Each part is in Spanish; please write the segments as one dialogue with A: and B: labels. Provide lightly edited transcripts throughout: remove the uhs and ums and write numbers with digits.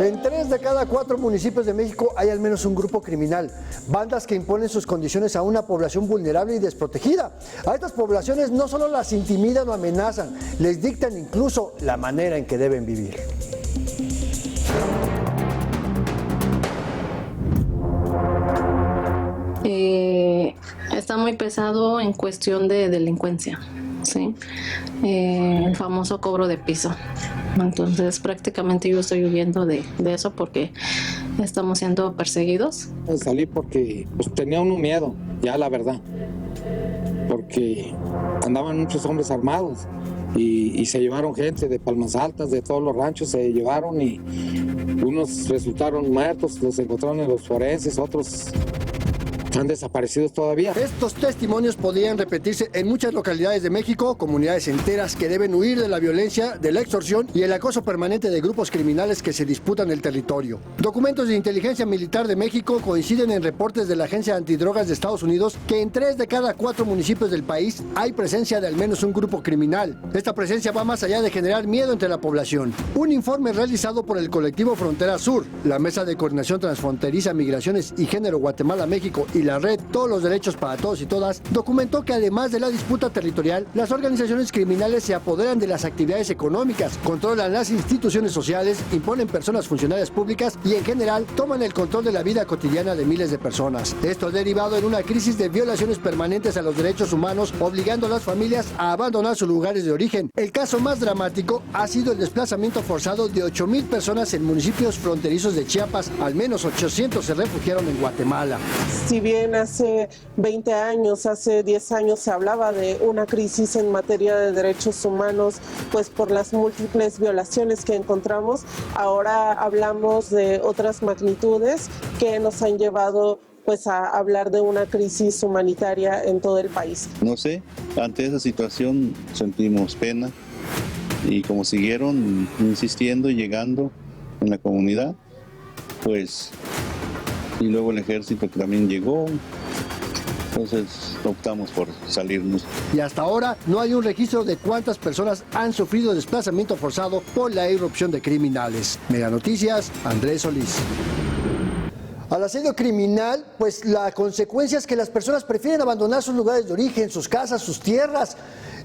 A: En 3 de cada 4 municipios de México hay al menos un grupo criminal, bandas que imponen sus condiciones a una población vulnerable y desprotegida. A estas poblaciones no solo las intimidan o amenazan, les dictan incluso la manera en que deben vivir.
B: Está muy pesado en cuestión de delincuencia, ¿sí? El famoso cobro de piso. Entonces prácticamente yo estoy huyendo de eso porque estamos siendo perseguidos.
C: Salí porque pues, tenía uno miedo, ya la verdad, porque andaban muchos hombres armados y se llevaron gente de Palmas Altas, de todos los ranchos se llevaron y unos resultaron muertos, los encontraron en los forenses, otros están desaparecidos todavía.
A: Estos testimonios podrían repetirse en muchas localidades de México, comunidades enteras que deben huir de la violencia, de la extorsión y el acoso permanente de grupos criminales que se disputan el territorio. Documentos de inteligencia militar de México coinciden en reportes de la Agencia Antidrogas de Estados Unidos que en 3 de cada 4 municipios del país hay presencia de al menos un grupo criminal. Esta presencia va más allá de generar miedo entre la población. Un informe realizado por el colectivo Frontera Sur, la Mesa de Coordinación Transfronteriza Migraciones y Género Guatemala-México y la red Todos los Derechos para Todos y Todas, documentó que además de la disputa territorial, las organizaciones criminales se apoderan de las actividades económicas, controlan las instituciones sociales, imponen personas funcionarias públicas y en general toman el control de la vida cotidiana de miles de personas. Esto ha derivado en una crisis de violaciones permanentes a los derechos humanos, obligando a las familias a abandonar sus lugares de origen. El caso más dramático ha sido el desplazamiento forzado de 8,000 personas en municipios fronterizos de Chiapas. Al menos 800 se refugiaron en Guatemala.
D: Si bien hace 20 años, hace 10 años se hablaba de una crisis en materia de derechos humanos, pues por las múltiples violaciones que encontramos, ahora hablamos de otras magnitudes que nos han llevado pues a hablar de una crisis humanitaria en todo el país.
E: No sé, ante esa situación sentimos pena y como siguieron insistiendo y llegando en la comunidad, pues y luego el ejército que también llegó, entonces optamos por salirnos.
A: Y hasta ahora no hay un registro de cuántas personas han sufrido desplazamiento forzado por la irrupción de criminales. Mega Noticias, Andrés Solís. Al asedio criminal, pues la consecuencia es que las personas prefieren abandonar sus lugares de origen, sus casas, sus tierras.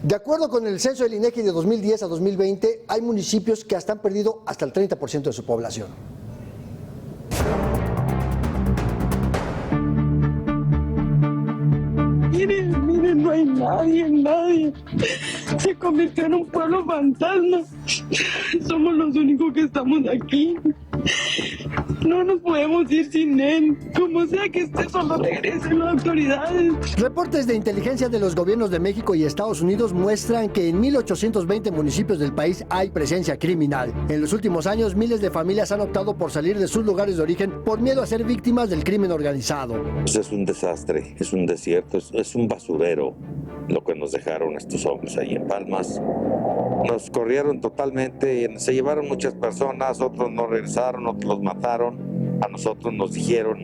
A: De acuerdo con el censo del INEGI de 2010 a 2020, hay municipios que hasta han perdido hasta el 30% de su población.
F: Miren, no hay nadie. Se convirtió en un pueblo fantasma. Somos los únicos que estamos aquí. No nos podemos ir sin él. Como sea que esté, solo regresen las autoridades.
A: Reportes de inteligencia de los gobiernos de México y Estados Unidos muestran que en 1,820 municipios del país hay presencia criminal. En los últimos años, miles de familias han optado por salir de sus lugares de origen por miedo a ser víctimas del crimen organizado.
G: Pues es un desastre, es un desierto, es un basurero lo que nos dejaron estos hombres ahí en Palmas. Nos corrieron totalmente, se llevaron muchas personas, otros no regresaron, otros los mataron. A nosotros nos dijeron,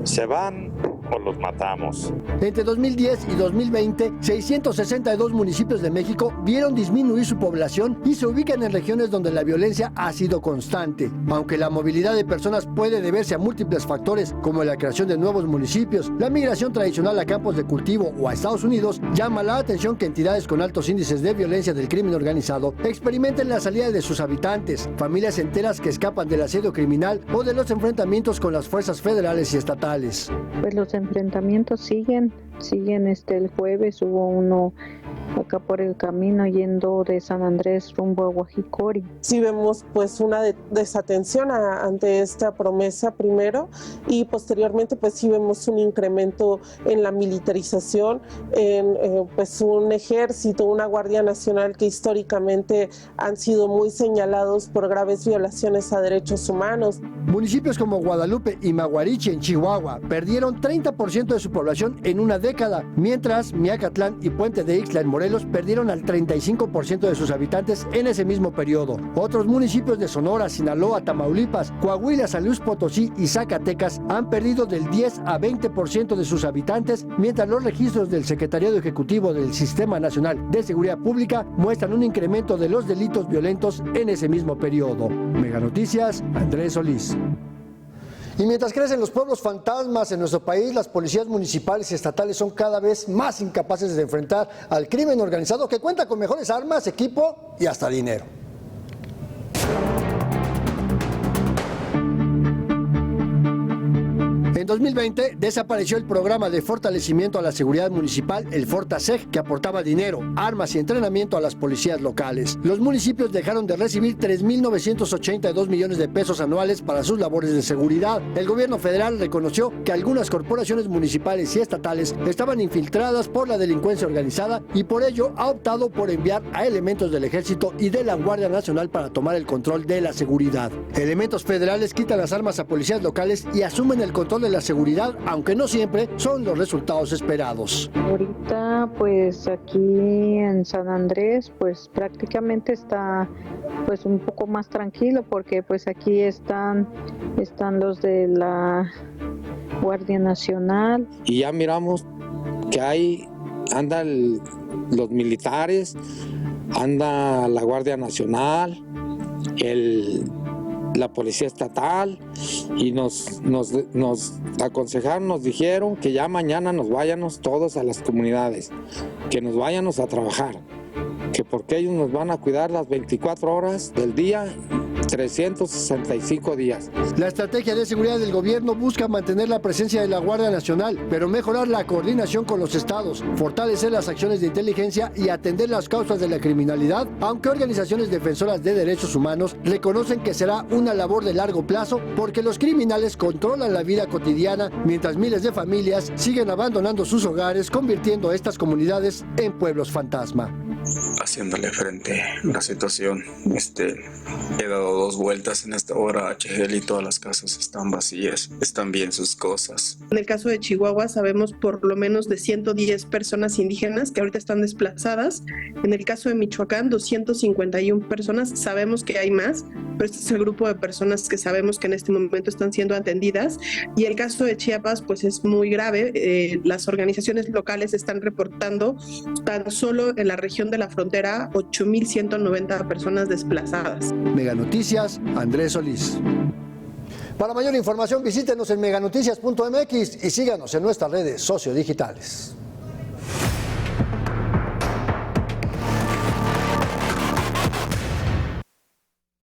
G: se van o los matamos.
A: Entre 2010 y 2020, 662 municipios de México vieron disminuir su población y se ubican en regiones donde la violencia ha sido constante. Aunque la movilidad de personas puede deberse a múltiples factores, como la creación de nuevos municipios, la migración tradicional a campos de cultivo o a Estados Unidos, llama la atención que entidades con altos índices de violencia del crimen organizado experimenten la salida de sus habitantes, familias enteras que escapan del asedio criminal o de los enfrentamientos con las fuerzas federales y estatales.
H: Pues los enfrentamientos siguen. El jueves hubo uno acá por el camino yendo de San Andrés rumbo a Guajicori.
D: Sí vemos pues una desatención ante esta promesa primero y posteriormente pues sí vemos un incremento en la militarización, en pues un ejército, una Guardia Nacional que históricamente han sido muy señalados por graves violaciones a derechos humanos.
A: Municipios como Guadalupe y Maguariche en Chihuahua perdieron 30% de su población en una década, mientras Miacatlán y Puente de Ixtla en Morelos perdieron al 35% de sus habitantes en ese mismo periodo. Otros municipios de Sonora, Sinaloa, Tamaulipas, Coahuila, San Luis Potosí y Zacatecas han perdido del 10 a 20% de sus habitantes, mientras los registros del Secretariado Ejecutivo del Sistema Nacional de Seguridad Pública muestran un incremento de los delitos violentos en ese mismo periodo. Mega Noticias, Andrés Solís. Y mientras crecen los pueblos fantasmas en nuestro país, las policías municipales y estatales son cada vez más incapaces de enfrentar al crimen organizado, que cuenta con mejores armas, equipo y hasta dinero. En 2020 desapareció el programa de fortalecimiento a la seguridad municipal, el Fortaseg, que aportaba dinero, armas y entrenamiento a las policías locales. Los municipios dejaron de recibir 3.982 millones de pesos anuales para sus labores de seguridad. El gobierno federal reconoció que algunas corporaciones municipales y estatales estaban infiltradas por la delincuencia organizada y por ello ha optado por enviar a elementos del Ejército y de la Guardia Nacional para tomar el control de la seguridad. Elementos federales quitan las armas a policías locales y asumen el control de la seguridad, aunque no siempre son los resultados esperados.
H: Ahorita pues aquí en San Andrés pues prácticamente está pues un poco más tranquilo, porque pues aquí están los de la Guardia Nacional.
C: Y ya miramos que ahí andan los militares, anda la Guardia Nacional, la Policía Estatal, y nos aconsejaron, nos dijeron que ya mañana nos vayamos todos a las comunidades, que nos vayamos a trabajar, que porque ellos nos van a cuidar las 24 horas del día, 365 días.
A: La estrategia de seguridad del gobierno busca mantener la presencia de la Guardia Nacional, pero mejorar la coordinación con los estados, fortalecer las acciones de inteligencia y atender las causas de la criminalidad, aunque organizaciones defensoras de derechos humanos reconocen que será una labor de largo plazo porque los criminales controlan la vida cotidiana, mientras miles de familias siguen abandonando sus hogares, convirtiendo a estas comunidades en pueblos fantasma.
I: Haciéndole frente a la situación, he dado 2 vueltas en esta hora a Chegel y todas las casas están vacías, están bien sus cosas.
J: En el caso de Chihuahua sabemos por lo menos de 110 personas indígenas que ahorita están desplazadas. En el caso de Michoacán, 251 personas, sabemos que hay más, pero este es el grupo de personas que sabemos que en este momento están siendo atendidas. Y el caso de Chiapas pues es muy grave. Las organizaciones locales están reportando tan solo en la región de la frontera 8.190 personas desplazadas.
A: Mega Noticias, Andrés Solís. Para mayor información visítenos en meganoticias.mx y síganos en nuestras redes sociodigitales.